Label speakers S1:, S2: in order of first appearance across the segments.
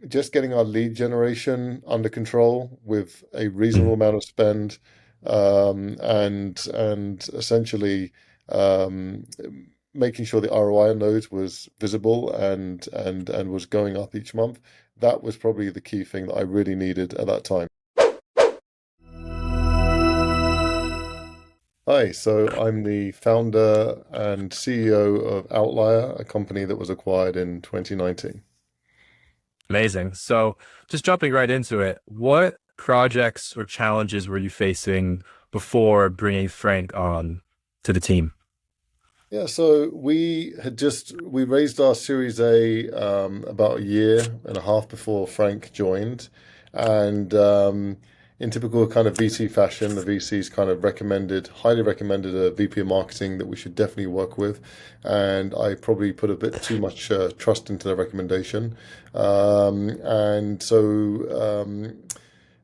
S1: just getting our lead generation under control with a reasonable
S2: Mhm.
S1: amount of spend, and essentially um, making sure the ROI on those was visible and was going up each month. That was probably the key thing that I really needed at that time. Hi, so I'm the founder and CEO of Outlyer, a company that was acquired in 2019.
S2: Amazing. So just jumping right into it, what projects or challenges were you facing before bringing Frank on to the team?
S1: Yeah, so we raised our Series A about a year and a half before Frank joined, and in typical kind of VC fashion, the VCs kind of highly recommended a VP of marketing that we should definitely work with, and I probably put a bit too much trust into the recommendation, and so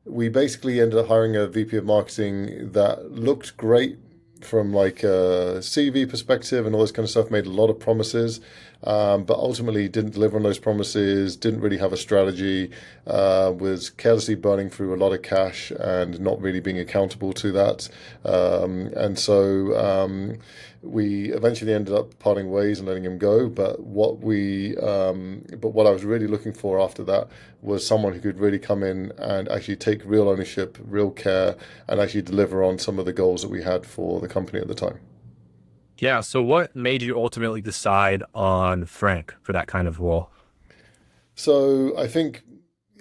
S1: we basically ended up hiring a VP of marketing that looked great from like a CV perspective and all this kind of stuff, made a lot of promises, but ultimately didn't deliver on those promises, didn't really have a strategy, was carelessly burning through a lot of cash and not really being accountable to that. And so we eventually ended up parting ways and letting him go. But what I was really looking for after that was someone who could really come in and actually take real ownership, real care, and actually deliver on some of the goals that we had for the company at the time.
S2: Yeah, so what made you ultimately decide on Frank for that kind of role?
S1: So I think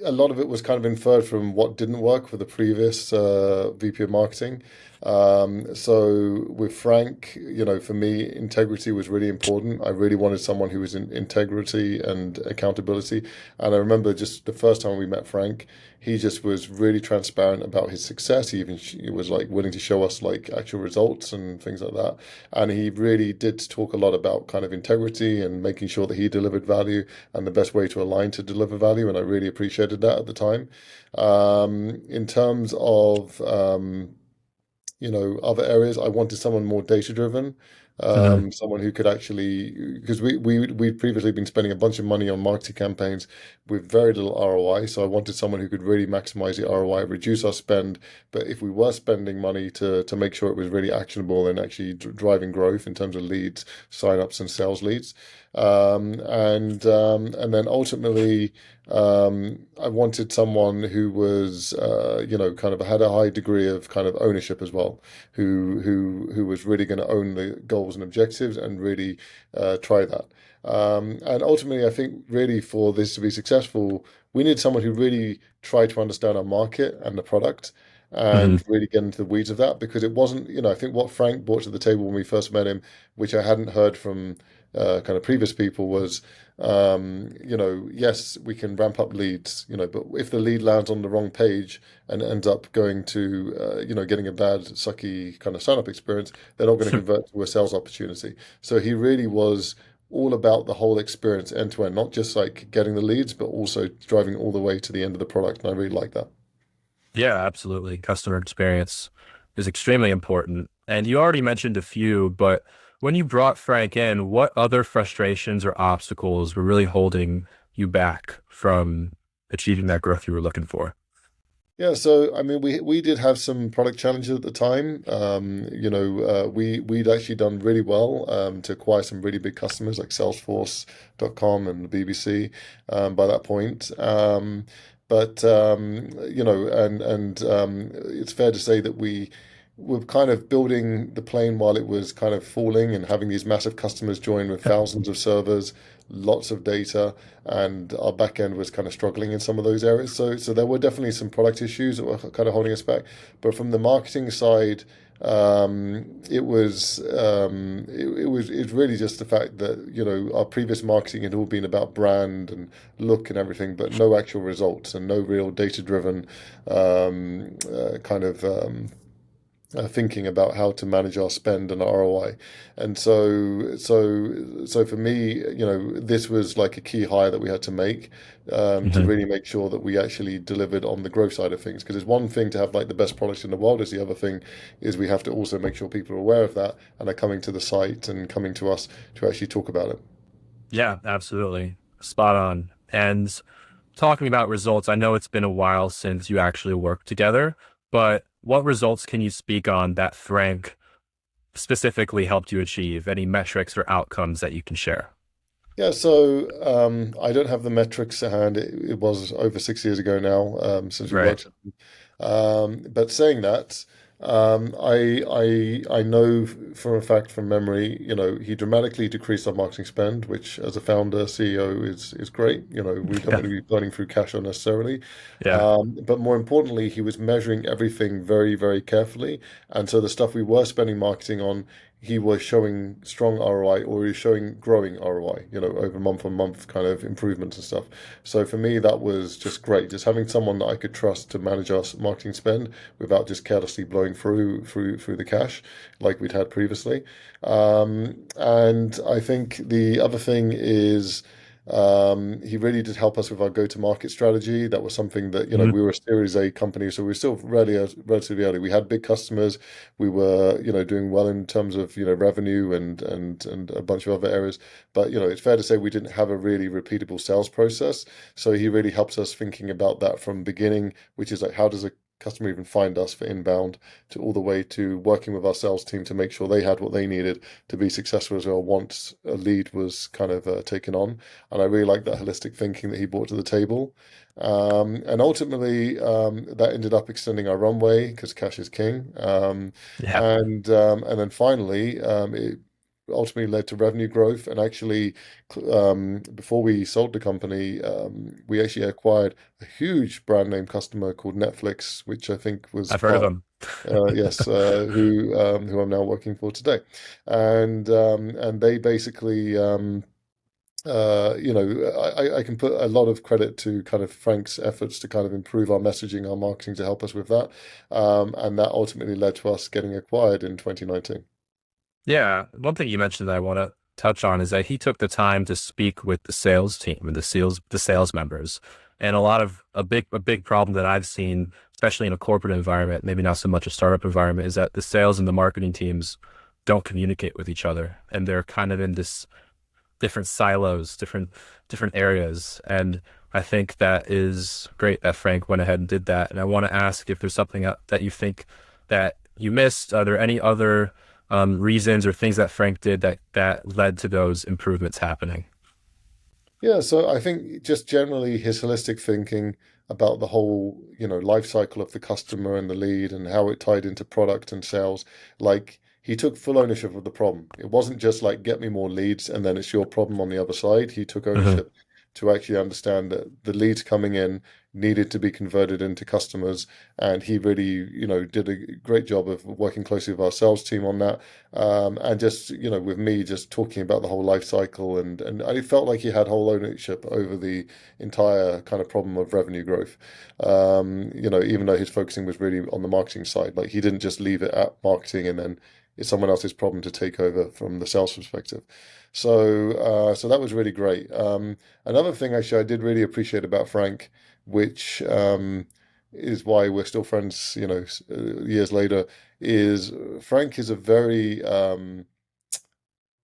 S1: a lot of it was kind of inferred from what didn't work with the previous VP of marketing. So with Frank, for me, integrity was really important. I really wanted someone who was in integrity and accountability. And I remember just the first time we met Frank, he just was really transparent about his success. He was like willing to show us like actual results and things like that. And he really did talk a lot about kind of integrity and making sure that he delivered value and the best way to align to deliver value. And I really appreciated that at the time. In terms of other areas, I wanted someone more data driven,
S2: Mhm.
S1: someone who could actually, because we'd previously been spending a bunch of money on marketing campaigns with very little ROI. So I wanted someone who could really maximize the ROI, reduce our spend. But if we were spending money to make sure it was really actionable and actually driving growth in terms of leads, signups, and sales leads. And then ultimately, I wanted someone who was, kind of had a high degree of kind of ownership as well, who was really going to own the goals and objectives and really try that. And ultimately, I think really for this to be successful, we need someone who really tried to understand our market and the product
S2: Mhm.
S1: and really get into the weeds of that because it wasn't, I think what Frank brought to the table when we first met him, which I hadn't heard from kind of previous people was, yes, we can ramp up leads, but if the lead lands on the wrong page and ends up going to, getting a bad, sucky kind of sign-up experience, they're not going to convert to a sales opportunity. So he really was all about the whole experience end to end, not just like getting the leads, but also driving all the way to the end of the product. And I really like that.
S2: Yeah, absolutely. Customer experience is extremely important. And you already mentioned a few, but when you brought Frank in, what other frustrations or obstacles were really holding you back from achieving that growth you were looking for?
S1: Yeah, so I mean, we did have some product challenges at the time. We'd actually done really well to acquire some really big customers like Salesforce.com and the BBC by that point. But it's fair to say that we were kind of building the plane while it was kind of falling and having these massive customers join with thousands of servers, lots of data, and our back end was kind of struggling in some of those areas. So there were definitely some product issues that were kind of holding us back. But from the marketing side, it's really just the fact that our previous marketing had all been about brand and look and everything, but no actual results and no real data driven kind of thinking about how to manage our spend and ROI. And so for me, this was like a key hire that we had to make to
S2: Mhm.
S1: really make sure that we actually delivered on the growth side of things. Because it's one thing to have like the best products in the world, is the other thing is we have to also make sure people are aware of that and are coming to the site and coming to us to actually talk about it.
S2: Yeah, absolutely. Spot on. And talking about results, I know it's been a while since you actually worked together, but what results can you speak on that Frank specifically helped you achieve? Any metrics or outcomes that you can share?
S1: Yeah, so I don't have the metrics at hand. It was over 6 years ago now, since we
S2: Right.
S1: worked. But saying that, I know for a fact from memory, he dramatically decreased our marketing spend, which as a founder, CEO is great. We don't
S2: Yeah.
S1: want to be burning through cash unnecessarily.
S2: Yeah.
S1: But more importantly, he was measuring everything very, very carefully. And so the stuff we were spending marketing on, he was showing strong ROI or he was showing growing ROI, over month on month kind of improvements and stuff. So for me, that was just great. Just having someone that I could trust to manage our marketing spend without just carelessly blowing through the cash like we'd had previously. And I think the other thing is he really did help us with our go-to-market strategy. That was something that,
S2: Mhm.
S1: we were a Series A company, so we were still relatively early. We had big customers. We were, doing well in terms of, revenue and a bunch of other areas. But, it's fair to say we didn't have a really repeatable sales process. So he really helps us thinking about that from beginning, which is like, how does a customer even find us for inbound to all the way to working with our sales team to make sure they had what they needed to be successful as well once a lead was kind of taken on. And I really like that holistic thinking that he brought to the table. And ultimately, that ended up extending our runway because cash is king.
S2: Yeah.
S1: And then finally, it ultimately led to revenue growth. And actually, before we sold the company, we actually acquired a huge brand name customer called Netflix, which I think was
S2: I've heard of
S1: part.
S2: them.
S1: Yes, who I'm now working for today, and they basically I can put a lot of credit to kind of Frank's efforts to kind of improve our messaging, our marketing to help us with that. And that ultimately led to us getting acquired in 2019.
S2: Yeah. One thing you mentioned that I want to touch on is that he took the time to speak with the sales team and the sales members. And a big problem that I've seen, especially in a corporate environment, maybe not so much a startup environment, is that the sales and the marketing teams don't communicate with each other. And they're kind of in this different silos, different areas. And I think that is great that Frank went ahead and did that. And I want to ask if there's something that you think that you missed. Are there any other reasons or things that Frank did that led to those improvements happening?
S1: Yeah, so I think just generally his holistic thinking about the whole, life cycle of the customer and the lead and how it tied into product and sales, like he took full ownership of the problem. It wasn't just like get me more leads and then it's your problem on the other side. He took
S2: Hmm.
S1: ownership to actually understand that the leads coming in needed to be converted into customers, and he really, did a great job of working closely with our sales team on that. And just with me just talking about the whole life cycle, and I felt like he had whole ownership over the entire kind of problem of revenue growth. Even though his focusing was really on the marketing side, like he didn't just leave it at marketing and then it's someone else's problem to take over from the sales perspective. So that was really great. Another thing actually I did really appreciate about Frank, which is why we're still friends, years later, is Frank is a very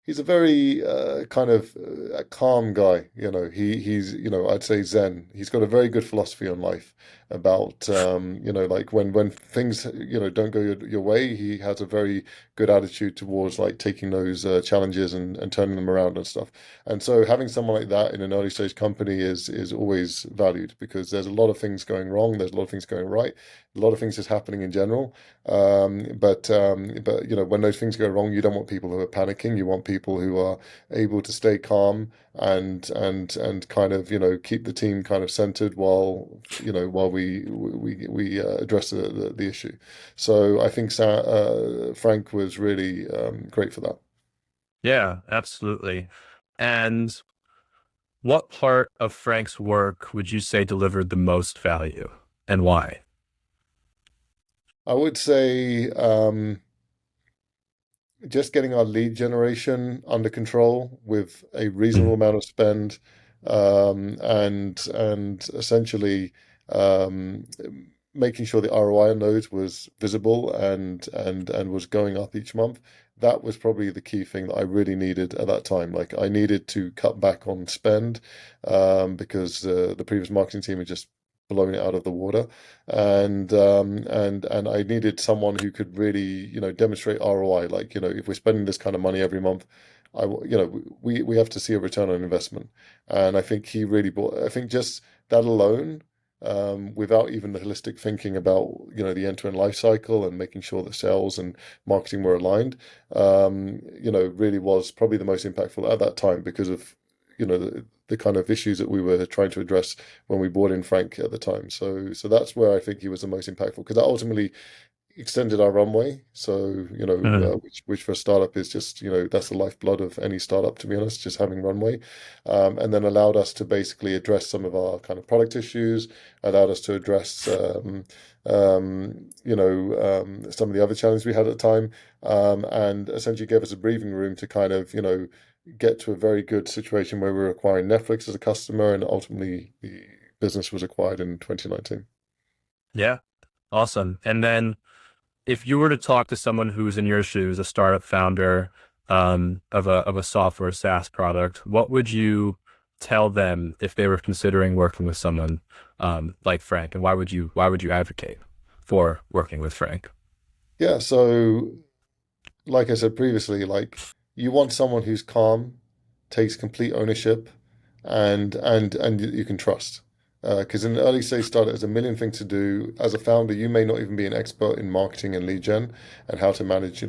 S1: he's a very kind of a calm guy. He's I'd say Zen. He's got a very good philosophy on life about like when things don't go your way, he has a very good attitude towards like taking those challenges and turning them around and stuff. And so having someone like that in an early stage company is always valued because there's a lot of things going wrong, there's a lot of things going right, a lot of things is happening in general. But when those things go wrong, you don't want people who are panicking. You want people who are able to stay calm and kind of keep the team kind of centered while we address the issue. So I think Frank was really great for that.
S2: Yeah, absolutely. And what part of Frank's work would you say delivered the most value and why?
S1: I would say just getting our lead generation under control with a reasonable
S2: Mhm.
S1: amount of spend, and essentially um, making sure the ROI on those was visible and was going up each month. that was probably the key thing that I really needed at that time. Like I needed to cut back on spend because the previous marketing team had just blown it out of the water, and I needed someone who could really, demonstrate ROI. Like, if we're spending this kind of money every month, we have to see a return on investment. And I think he really brought. I think just that alone, without even the holistic thinking about, the end-to-end life cycle and making sure that sales and marketing were aligned, really was probably the most impactful at that time because of, the kind of issues that we were trying to address when we brought in Frank at the time. So that's where I think he was the most impactful because that ultimately extended our runway. So,
S2: Mhm.
S1: which for a startup is just, that's the lifeblood of any startup, to be honest, just having runway. And then allowed us to basically address some of our kind of product issues, allowed us to address, some of the other challenges we had at the time, and essentially gave us a breathing room to kind of, get to a very good situation where we were acquiring Netflix as a customer, and ultimately the business was acquired in 2019.
S2: Yeah, awesome. And then if you were to talk to someone who's in your shoes, a startup founder of a software SaaS product, what would you tell them if they were considering working with someone like Frank? And why would you advocate for working with Frank?
S1: Yeah, so like I said previously, like you want someone who's calm, takes complete ownership, and you can trust. Because in the early stage startup, there's a million things to do. As a founder, you may not even be an expert in marketing and lead gen and how to manage,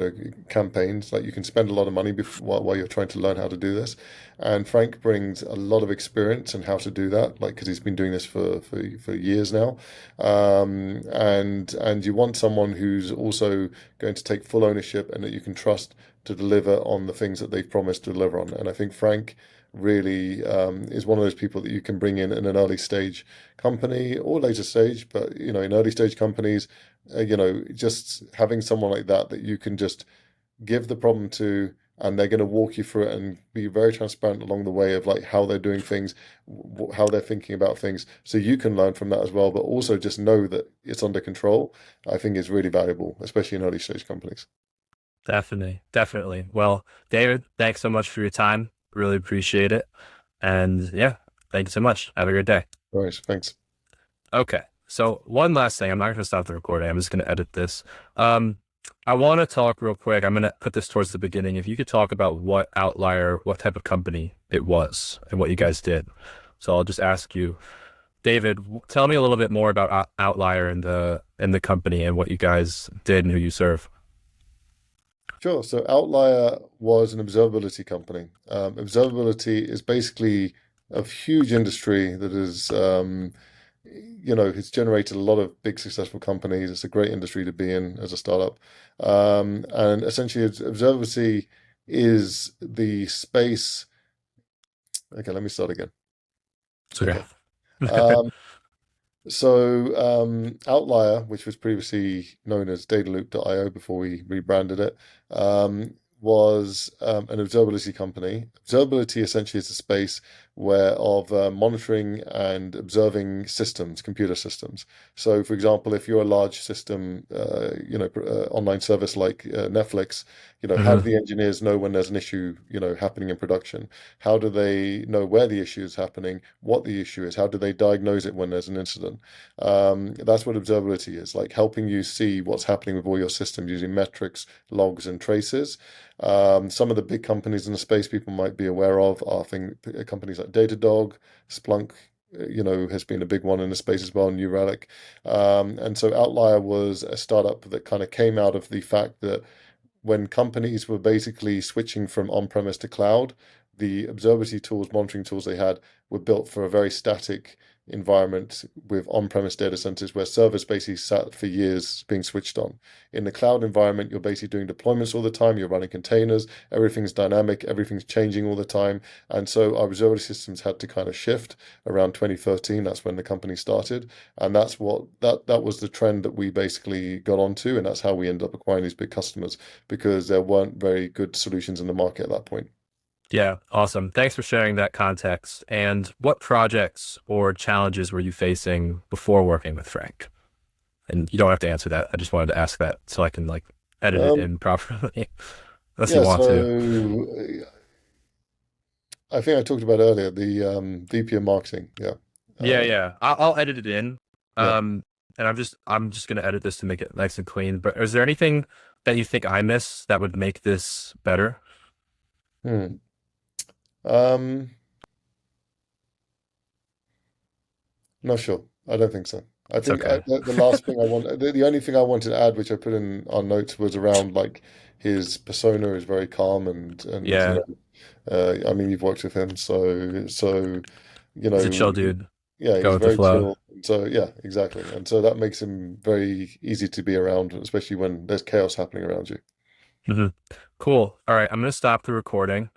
S1: campaigns. Like you can spend a lot of money while you're trying to learn how to do this. And Frank brings a lot of experience in how to do that, like because he's been doing this for years now. And you want someone who's also going to take full ownership and that you can trust to deliver on the things that they've promised to deliver on. And I think Frank really is one of those people that you can bring in an early stage company or later stage, but in early stage companies, just having someone like that you can just give the problem to, and they're going to walk you through it and be very transparent along the way of like how they're doing things, how they're thinking about things, so you can learn from that as well, but also just know that it's under control. I think is really valuable, especially in early stage companies.
S2: Definitely, definitely. Well, David, thanks so much for your time. Really appreciate it. And yeah, thank you so much. Have a great day.
S1: All right, thanks.
S2: Okay. So one last thing, I'm not going to stop the recording. I'm just going to edit this. Um, I want to talk real quick. I'm going to put this towards the beginning. If you could talk about what Outlier, what type of company it was and what you guys did. So I'll just ask you, David, tell me a little bit more about Outlier and the company and what you guys did and who you serve.
S1: Sure. So Outlier was an observability company. Observability is basically a huge industry that is, has generated a lot of big successful companies. It's a great industry to be in as a startup. And essentially, observability is the space. Okay, let me start again.
S2: So
S1: Okay.
S2: yeah.
S1: Um, Outlier, which was previously known as Dataloop.io before we rebranded it, was an observability company. Observability essentially is a space where of monitoring and observing systems, computer systems. So, for example, if you're a large system, online service like Netflix, how do
S2: Mhm.
S1: the engineers know when there's an issue, happening in production? How do they know where the issue is happening, what the issue is? How do they diagnose it when there's an incident? That's what observability is, like helping you see what's happening with all your systems using metrics, logs, and traces. Some of the big companies in the space people might be aware of are companies like Datadog, Splunk, has been a big one in the space as well, New Relic. And so Outlier was a startup that kind of came out of the fact that when companies were basically switching from on-premise to cloud, the observability tools, monitoring tools they had were built for a very static environment with on-premise data centers where servers basically sat for years being switched on. In the cloud environment, you're basically doing deployments all the time, you're running containers, everything's dynamic, everything's changing all the time. And so our observability systems had to kind of shift around 2013. That's when the company started. And that was the trend that we basically got onto, and that's how we ended up acquiring these big customers because there weren't very good solutions in the market at that point.
S2: Yeah, awesome. Thanks for sharing that context. And what projects or challenges were you facing before working with Frank? And you don't have to answer that. I just wanted to ask that so I can like edit it
S1: Um,
S2: in properly. unless you
S1: Yeah,
S2: want to.
S1: so I think I talked about earlier the VP of marketing. Yeah.
S2: Yeah,
S1: Uh,
S2: yeah. I'll edit it in.
S1: yeah.
S2: And I'm just gonna edit this to make it nice and clean. But is there anything that you think I miss that would make this better?
S1: Hmm. Um, Not sure. I don't think so. I
S2: It's
S1: think
S2: okay.
S1: the last thing the only thing I wanted to add, which I put in our notes, was around like his persona is very calm and
S2: Yeah,
S1: I mean you've worked with him, so you
S2: he's a
S1: know
S2: chill dude.
S1: yeah,
S2: Go
S1: he's
S2: with the
S1: very
S2: flow.
S1: chill. So yeah, exactly, and so that makes him very easy to be around, especially when there's chaos happening around you.
S2: Hmm. Cool. All right, I'm gonna stop the recording.